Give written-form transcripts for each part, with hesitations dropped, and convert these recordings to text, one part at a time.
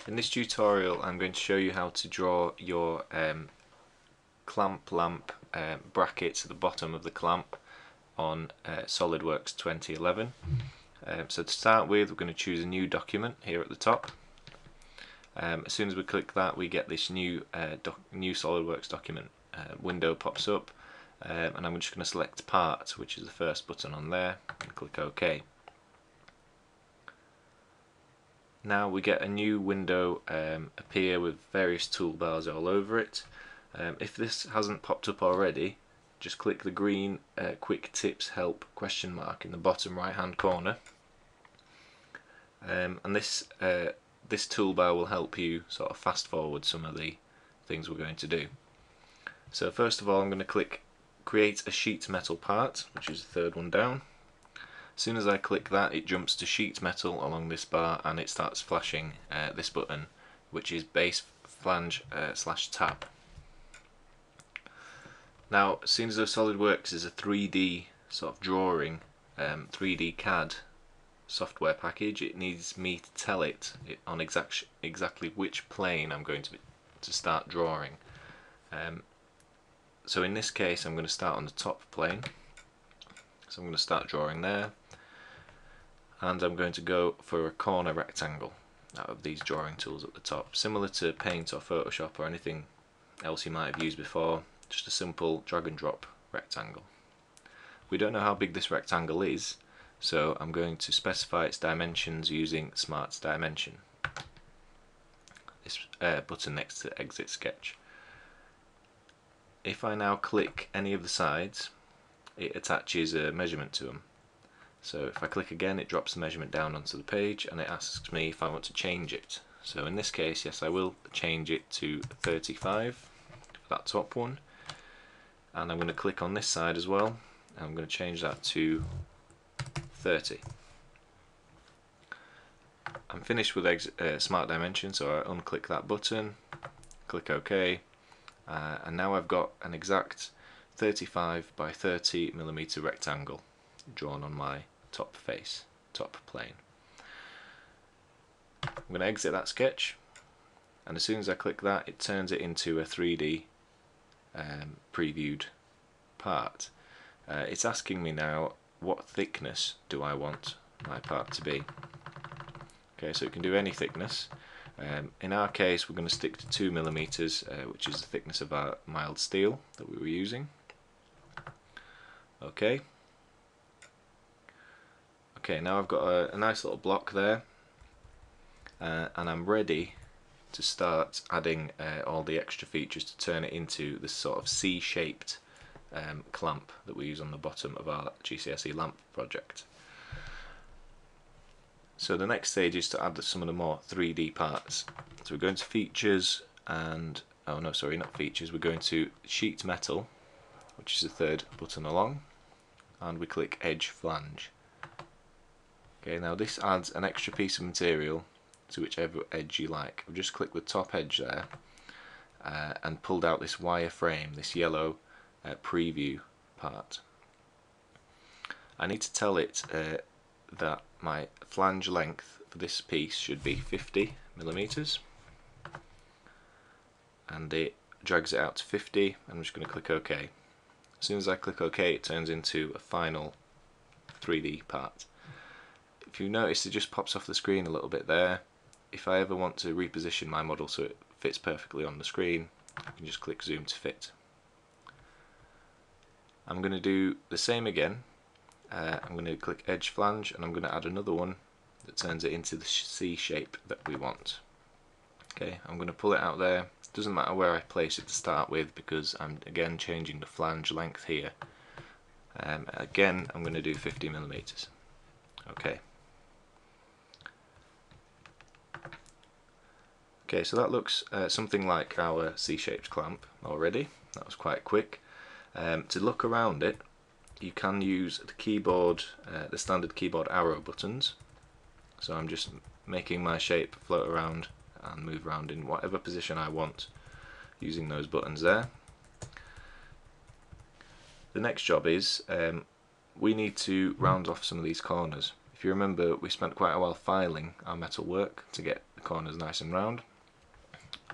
In this tutorial I'm going to show you how to draw your clamp lamp brackets at the bottom of the clamp on SolidWorks 2011. So to start with, we're going to choose a new document here at the top. As soon as we click that, we get this new SolidWorks document window pops up, and I'm just going to select Part, which is the first button on there, and click OK. Now we get a new window appear with various toolbars all over it. If this hasn't popped up already, just click the green Quick Tips Help question mark in the bottom right hand corner, and this toolbar will help you sort of fast forward some of the things we're going to do. So first of all, I'm going to click Create a Sheet Metal Part, which is the third one down. As soon as I click that, it jumps to sheet metal along this bar, and it starts flashing this button, which is base flange / tab. Now, as soon as SolidWorks is a 3D sort of drawing, 3D CAD software package, it needs me to tell it on exactly which plane I'm going to start drawing. So in this case, I'm going to start on the top plane. So I'm going to start drawing there, and I'm going to go for a corner rectangle out of these drawing tools at the top, similar to Paint or Photoshop or anything else you might have used before. Just a simple drag and drop rectangle. We don't know how big this rectangle is, so I'm going to specify its dimensions using Smart Dimension, this button next to Exit Sketch. If I now click any of the sides, it attaches a measurement to them. So if I click again, it drops the measurement down onto the page, and it asks me if I want to change it. So in this case, yes, I will change it to 35 for that top one, and I'm going to click on this side as well, and I'm going to change that to 30. I'm finished with Smart Dimension, so I unclick that button, click OK, and now I've got an exact 35 by 30 millimeter rectangle drawn on my top plane. I'm going to exit that sketch, and as soon as I click that, it turns it into a 3D previewed part. It's asking me now, what thickness do I want my part to be? Okay, so it can do any thickness. In our case, we're going to stick to 2 millimeters, which is the thickness of our mild steel that we were using. Okay, now I've got a nice little block there, and I'm ready to start adding all the extra features to turn it into this sort of C-shaped clamp that we use on the bottom of our GCSE lamp project. So the next stage is to add some of the more 3D parts. So we're going to Features, and oh no, sorry, not Features, we're going to Sheet Metal, which is the third button along, and we click Edge Flange. Okay, now this adds an extra piece of material to whichever edge you like. I've just clicked the top edge there and pulled out this wire frame, this yellow preview part. I need to tell it that my flange length for this piece should be 50 millimeters, and it drags it out to 50. I'm just going to click OK. As soon as I click OK, it turns into a final 3D part. If you notice, it just pops off the screen a little bit there. If I ever want to reposition my model so it fits perfectly on the screen, I can just click Zoom to fit. I'm going to do the same again. I'm going to click Edge Flange, and I'm going to add another one that turns it into the C shape that we want. Okay, I'm going to pull it out there. It doesn't matter where I place it to start with, because I'm again changing the flange length here. Again, I'm going to do 50 millimeters. Okay. Okay, so that looks something like our C-shaped clamp already. That was quite quick. To look around it, you can use the keyboard, the standard keyboard arrow buttons. So I'm just making my shape float around and move around in whatever position I want using those buttons there. The next job is we need to round off some of these corners. If if you remember, we spent quite a while filing our metal work to get the corners nice and round.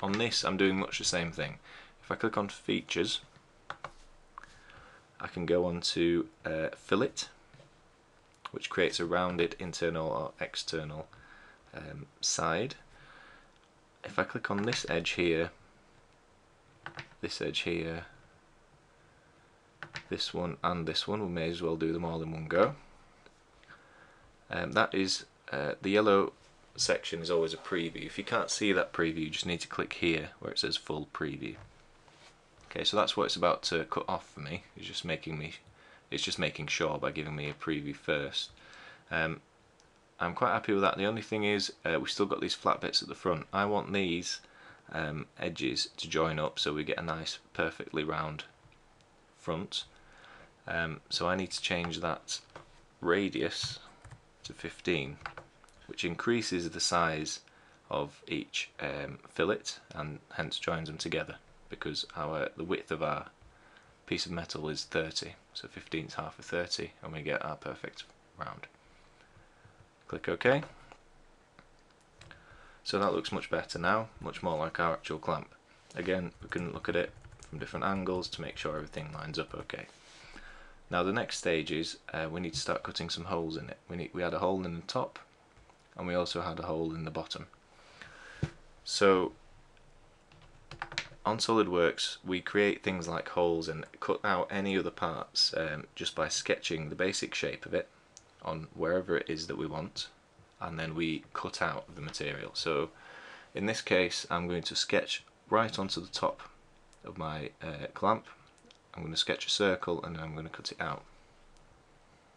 On this I'm doing much the same thing. If I click on features, I can go on to fillet, which creates a rounded internal or external side. If I click on this edge here, this edge here, this one and this one, we may as well do them all in one go. That is the yellow section is always a preview. If you can't see that preview, you just need to click here where it says full preview. Okay, so that's what it's about to cut off for me. It's just making sure by giving me a preview first. I'm quite happy with that. The only thing is we've still got these flat bits at the front. I want these edges to join up so we get a nice perfectly round front. So I need to change that radius to 15, which increases the size of each fillet and hence joins them together, because the width of our piece of metal is 30, so 15 is half of 30 and we get our perfect round. Click OK. So that looks much better now, much more like our actual clamp. Again, we can look at it from different angles to make sure everything lines up okay. Now the next stage is we need to start cutting some holes in it. We had a hole in the top and we also had a hole in the bottom. So on SolidWorks we create things like holes and cut out any other parts just by sketching the basic shape of it on wherever it is that we want, and then we cut out the material. So in this case I'm going to sketch right onto the top of my clamp. I'm going to sketch a circle and then I'm going to cut it out.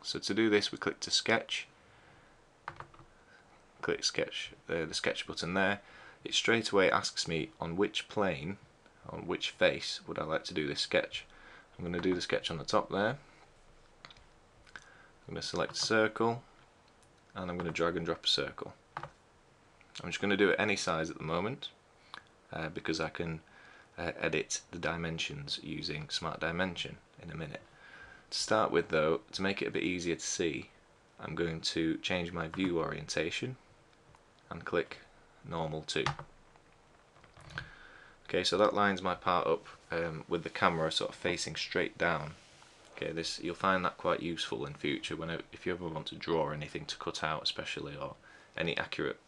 So to do this we click to sketch, click sketch, the sketch button there. It straight away asks me on which plane, on which face would I like to do this sketch. I'm going to do the sketch on the top there. I'm going to select circle and I'm going to drag and drop a circle. I'm just going to do it any size at the moment because I can edit the dimensions using Smart Dimension in a minute. To start with though, to make it a bit easier to see, I'm going to change my view orientation and click normal 2. Okay, so that lines my part up with the camera sort of facing straight down. Okay, you'll find that quite useful in future if you ever want to draw anything to cut out especially, or any accurate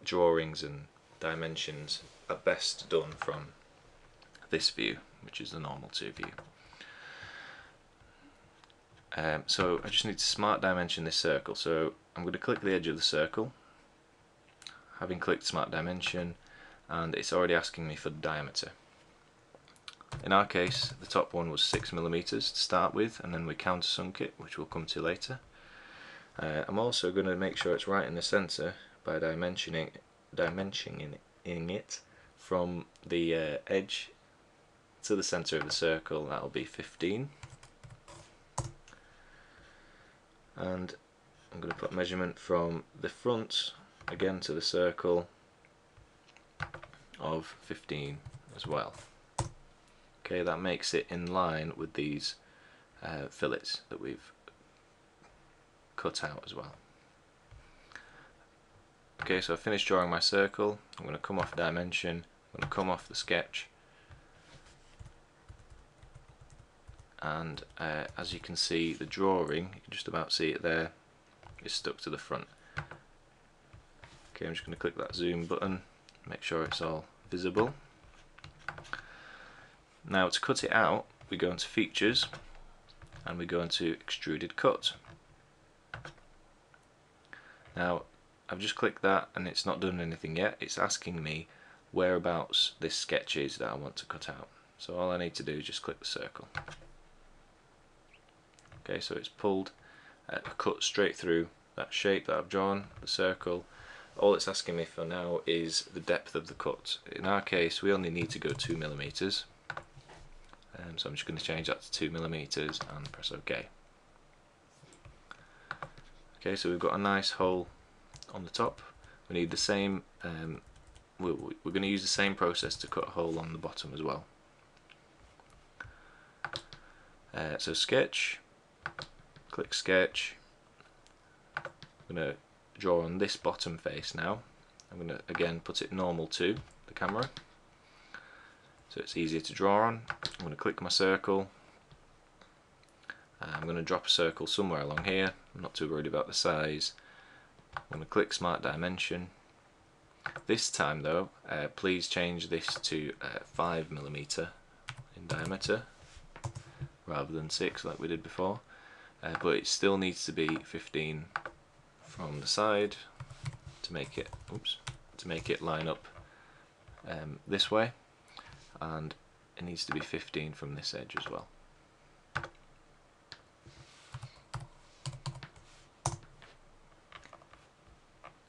drawings and dimensions are best done from this view, which is the normal 2 view. So I just need to Smart Dimension this circle, so I'm going to click the edge of the circle, having clicked Smart Dimension, and it's already asking me for the diameter. In our case the top one was 6mm to start with, and then we countersunk it, which we'll come to later. I'm also going to make sure it's right in the centre by dimensioning it from the edge to the centre of the circle. That'll be 15, and I'm going to put measurement from the front again to the circle of 15 as well. Okay, that makes it in line with these fillets that we've cut out as well. Okay, so I've finished drawing my circle. I'm going to come off dimension, I'm going to come off the sketch, and as you can see, the drawing, you can just about see it there, is stuck to the front. Okay, I'm just going to click that zoom button, make sure it's all visible. Now to cut it out, we go into features and we go into extruded cut. Now I've just clicked that and it's not done anything yet. It's asking me whereabouts this sketch is that I want to cut out. So all I need to do is just click the circle. Okay, so it's pulled a cut straight through that shape that I've drawn, the circle. All it's asking me for now is the depth of the cut. In our case we only need to go 2mm. So I'm just going to change that to 2mm and press OK. Okay, so we've got a nice hole on the top. We need the same, we're going to use the same process to cut a hole on the bottom as well. So sketch, click sketch, I'm going to draw on this bottom face now. I'm going to again put it normal to the camera so it's easier to draw on. I'm going to click my circle. I'm going to drop a circle somewhere along here. I'm not too worried about the size. I'm going to click Smart Dimension. This time though, please change this to 5mm in diameter rather than 6 like we did before. But it still needs to be 15 from the side to make it line up this way, and it needs to be 15 from this edge as well.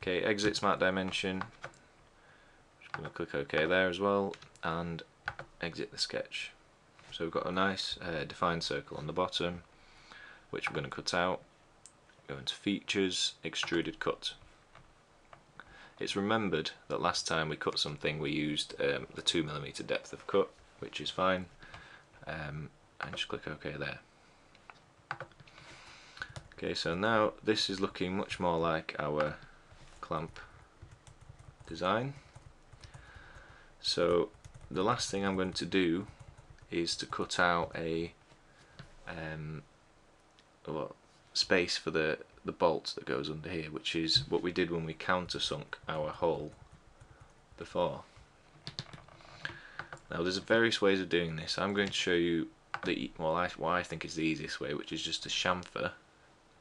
Okay, exit Smart Dimension. Just going to click OK there as well, and exit the sketch. So we've got a nice defined circle on the bottom, which we're going to cut out. Go into Features, Extruded Cut. It's remembered that last time we cut something we used the 2mm depth of cut, which is fine, and just click OK there. Okay, so now this is looking much more like our clamp design. So the last thing I'm going to do is to cut out a space for the bolt that goes under here, which is what we did when we countersunk our hole before. Now there's various ways of doing this. I'm going to show you what I think is the easiest way, which is just to chamfer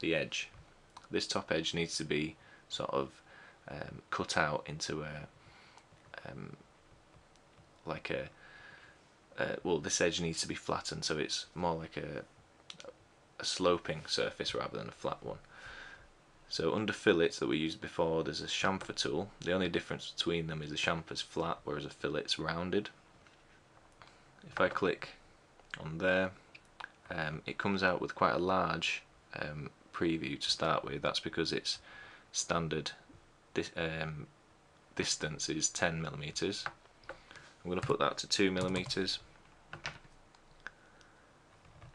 the edge. This top edge needs to be sort of cut out into well, this edge needs to be flattened so it's more like a sloping surface rather than a flat one. So under fillets that we used before, there's a chamfer tool. The only difference between them is the chamfer's flat whereas a fillet's rounded. If I click on there, it comes out with quite a large preview to start with. That's because its standard distance is 10mm. I'm going to put that to 2mm,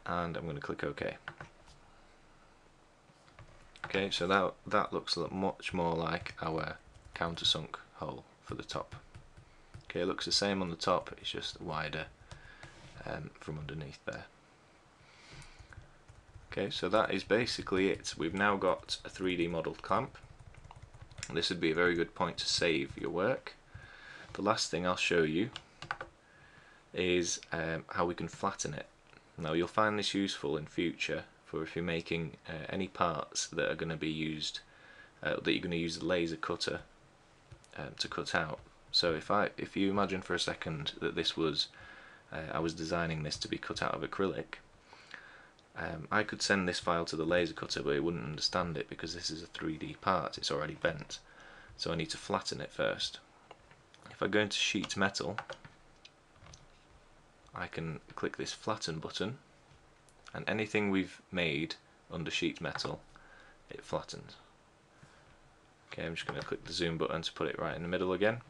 and I'm going to click OK. Okay, so that looks much more like our countersunk hole for the top. Okay, it looks the same on the top, it's just wider from underneath there. Okay, so that is basically it. We've now got a 3D modelled clamp. This would be a very good point to save your work. The last thing I'll show you is how we can flatten it. Now you'll find this useful in future for if you're making any parts that are going to be used, that you're going to use the laser cutter to cut out. So if you imagine for a second that this was, I was designing this to be cut out of acrylic, I could send this file to the laser cutter, but it wouldn't understand it because this is a 3D part, it's already bent. So I need to flatten it first. If I go into sheet metal, I can click this flatten button, and anything we've made under sheet metal, it flattens. Okay, I'm just going to click the zoom button to put it right in the middle again.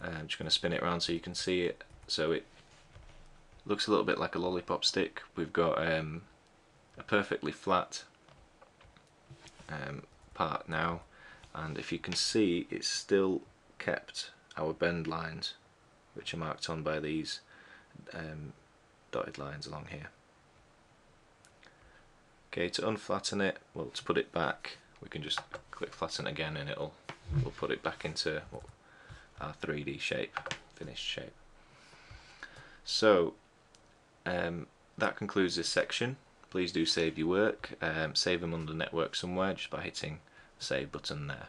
I'm just going to spin it around so you can see it. So it looks a little bit like a lollipop stick. We've got a perfectly flat part now, and if you can see, it's still kept our bend lines, which are marked on by these dotted lines along here. Okay, to unflatten it, well, to put it back, we can just click flatten again, and we'll put it back into our 3D shape, finished shape. So that concludes this section. Please do save your work. Save them under network somewhere just by hitting the save button there.